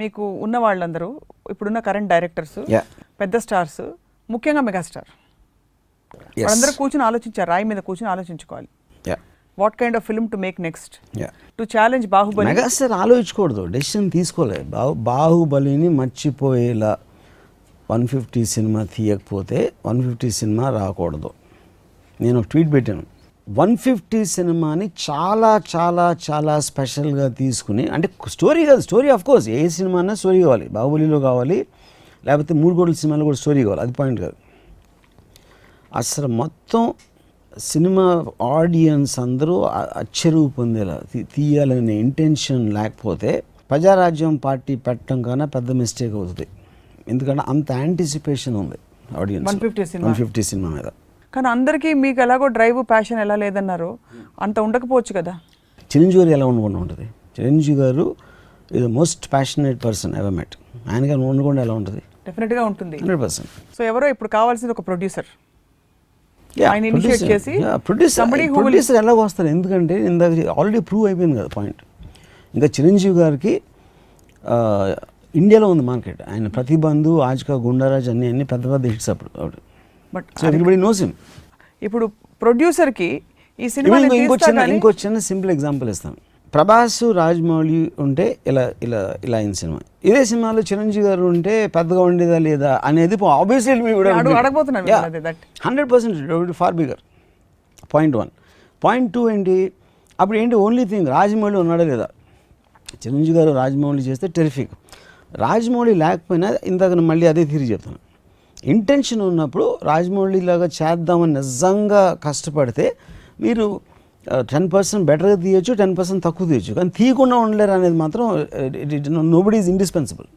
మీకు ఉన్న వాళ్ళందరూ ఇప్పుడున్న కరెంట్ డైరెక్టర్స్ Yeah. పెద్ద స్టార్స్ ముఖ్యంగా మెగాస్టార్ Yes. వాళ్ళందరూ కూర్చుని ఆలోచించారు, రాయి మీద కూర్చుని ఆలోచించుకోవాలి Yeah. What kind of film to make next Yeah. To challenge Baahubali. Megastar ఆలోచించకూడదు, డెసిషన్ తీసుకోలేదు. బాహుబలిని మర్చిపోయేలా 150 సినిమా తీయకపోతే 150 సినిమా రాకూడదు. నేను ఒక ట్వీట్ పెట్టాను, 150 సినిమాని చాలా చాలా చాలా స్పెషల్గా తీసుకుని, అంటే స్టోరీ కాదు, story of course A cinema అన్నా స్టోరీ కావాలి, బాహుబలిలో కావాలి, లేకపోతే 3 కోట్ల సినిమాలో కూడా స్టోరీ కావాలి, అది పాయింట్ కాదు. అసలు మొత్తం సినిమా ఆడియన్స్ అందరూ అచ్చరువు పొందేలా తీయాలనే ఇంటెన్షన్ లేకపోతే ప్రజారాజ్యం పార్టీ పెట్టడం కన్నా పెద్ద మిస్టేక్ అవుతుంది. ఎందుకంటే అంత యాంటిసిపేషన్ ఉంది ఆడియన్స్ 150 సినిమా మీద. కానీ అందరికీ మీకు ఎలాగో డ్రైవ్ ప్యాషన్ ఎలా లేదన్నారు, అంత ఉండకపోవచ్చు కదా. చిరంజీవి గారు ఎలా ఉండకుండా ఉంటుంది? చిరంజీవి గారు ఇది most passionate person ever met. ఆయన గారు ఉండకుండా ఎలా ఉంటుంది? డెఫినెట్గా ఉంటుంది 100%. సో ఎవరో ఇప్పుడు కావాల్సింది ఒక ప్రొడ్యూసర్. ఆయన ఇనిషియేట్ చేసి ప్రొడ్యూసర్ ఎలాగో వస్తారు, ఎందుకంటే ఇందాక ఆల్రెడీ ప్రూవ్ అయిపోయింది కదా పాయింట్. ఇంకా చిరంజీవి గారికి ఇండియాలో ఉంది మార్కెట్. ఆయన ప్రతిబంధు, ఆజ్కా, గుండారాజ్ అన్ని పెద్ద పెద్ద హిట్స్ అప్పుడు. But so everybody knows him. ఇప్పుడు ప్రొడ్యూసర్కి ఈ సినిమా ఇంకో చిన్న సింపుల్ ఎగ్జాంపుల్ ఇస్తాను. ప్రభాస్, రాజమౌళి ఉంటే ఇలా ఇలా ఇలా అయిన సినిమా, ఇదే సినిమాలో చిరంజీవి గారు ఉంటే పెద్దగా ఉండేదా లేదా అనేది obviously 100% far bigger. Point 1. Point 2 ఏంటి, అప్పుడు ఏంటి ఓన్లీ థింగ్ రాజమౌళి ఉన్నాడా లేదా. చిరంజీవి గారు రాజమౌళి చేస్తే టెరిఫిక్, రాజమౌళి లేకపోయినా ఇందాక మళ్ళీ అదే తిరిగి చెప్తాను. ఇంటెన్షన్ ఉన్నప్పుడు రాజమౌళి లాగా చేద్దామని నిజంగా కష్టపడితే మీరు 10% బెటర్గా తీయచ్చు, 10% తక్కువ తీయచ్చు, కానీ తీయకుండా ఉండలేరు అనేది మాత్రం నోబడీ ఈజ్ ఇండిస్పెన్సిబుల్.